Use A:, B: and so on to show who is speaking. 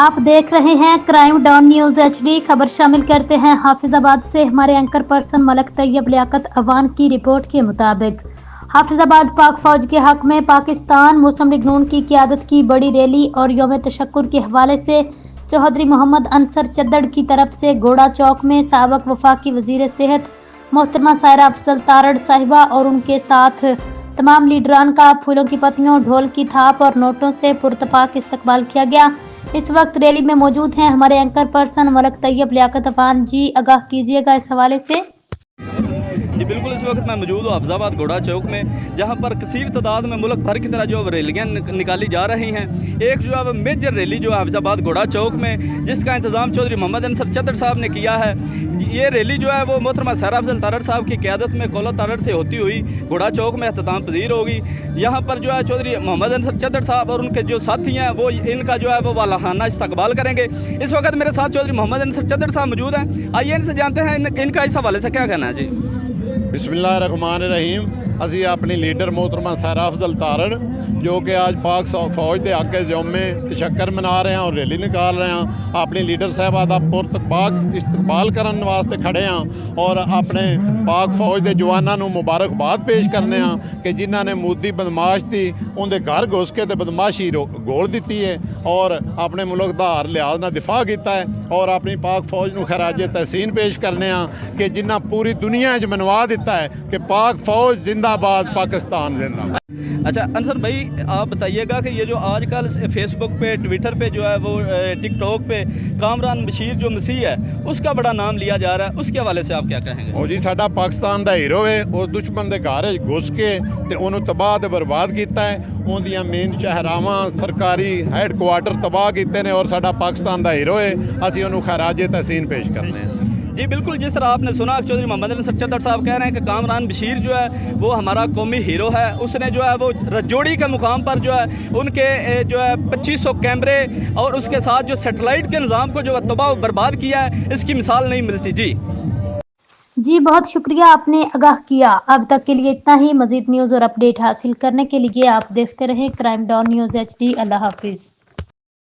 A: आप देख रहे हैं क्राइम डाउन न्यूज HD। खबर शामिल करते हैं हाफिजाबाद से। हमारे एंकर पर्सन मलक तैयब लियाकत अवान की रिपोर्ट के मुताबिक हाफिजाबाद पाक फौज के हक में पाकिस्तान मुस्लिम लीग नून की क़यादत की बड़ी रैली और यौम तशक्कुर के हवाले से चौधरी मोहम्मद अनसर चद्दड़ की तरफ से घोड़ा चौक में साबक वफाकी वजीर सेहत मोहतरमा सायरा अफजल तारड़ साहिबा और उनके साथ तमाम लीडरान का फूलों की पत्तियों, ढोल की थाप और नोटों से पुरतपाक इस्तकबाल किया गया। इस वक्त रैली में मौजूद हैं हमारे एंकर पर्सन मलक तैयब लियाकत अवान जी। आगाह कीजिएगा इस हवाले से।
B: जी बिल्कुल, इस वक्त मैं मौजूद हूँ हाफिजाबाद घोड़ा चौक में, जहाँ पर कसीर तादाद में मुल्क भर की तरह जो रैलियाँ निकाली जा रही हैं। एक जो है वो मेजर रैली जो है हाफिजाबाद घोड़ा चौक में, जिसका इंतज़ाम चौधरी मोहम्मद अनसर चद्दड़ साहब ने किया है। ये रैली जो है वो मोहतरमा सायरा अफजल तारड़ साहब की क़यादत में कौला तारड़ से होती हुई घोड़ा चौक में अख्ताम पजीर होगी। यहाँ पर जो है चौधरी मोहम्मद अनसर चद्दड़ साहब और उनके जो साथी हैं वो इनका जो है वो वालाहाना इस्तकबाल करेंगे। इस वक्त मेरे साथ चौधरी मोहम्मद अनसर चद्दड़ साहब मौजूद हैं। आइए इनसे जानते हैं इनका इस हवाले से क्या कहना है। जी
C: बिस्मिल्लाहिर्रहमानिर्रहीम। असी अपनी लीडर मोहतरमा सायरा अफजल तारड़ जो कि आज पाक फौज के हक यौम तशक्कर मना रहे हैं और रैली निकाल रहे हैं, अपनी लीडर साहबा का पुरतपाक इस्तकबाल करने वास्ते खड़े हैं और अपने पाक फौज के जवानों को मुबारकबाद पेश करने हैं कि जिन्हों ने मोदी बदमाश थी उनके घर घुस के बदमाशी गोल दी है और अपने मुल्क का हर लिहाज ना दिफा किया है और अपनी पाक फौज को खराज तहसीन पेश करने कि जिन्हें पूरी दुनिया मनवा दिता है कि पाक फौज जिंदाबाद, पाकिस्तान जिंदाबाद।
B: अच्छा अनसर भाई, आप बताइएगा कि ये जो आजकल फेसबुक पे, ट्विटर पे जो है वो टिकटॉक पे कामरान बशीर जो मसीह है उसका बड़ा नाम लिया जा रहा है, उसके हवाले से आप क्या कहेंगे?
C: वो जी साडा पाकिस्तान का हीरो है, वो दुश्मन के घर घुस के उन्होंने तबाह ते बर्बाद किया है। उनदियां मेन शहरावां सरकारी हैडकुआटर तबाह किए हैं और साडा पाकिस्तान का हीरो है, असीं उन्होंने खराज तहसीन पेश करने हैं।
B: जी बिल्कुल, जिस तरह आपने सुना चौधरी मोहम्मद अनसर चद्दड़ साहब कह रहे हैं कि कामरान बशीर जो है वो हमारा कौमी हीरो है। उसने जो है वो रजौड़ी के मुकाम पर जो है उनके जो है 2500 कैमरे और उसके साथ जो सैटेलाइट के निज़ाम को जो है तबाह बर्बाद किया है, इसकी मिसाल नहीं मिलती।
A: जी बहुत शुक्रिया, आपने आगाह किया। अब तक के लिए इतना ही। मजीद न्यूज़ और अपडेट हासिल करने के लिए आप देखते रहें क्राइम डाउन न्यूज़ HD। अल्लाह हाफिज़।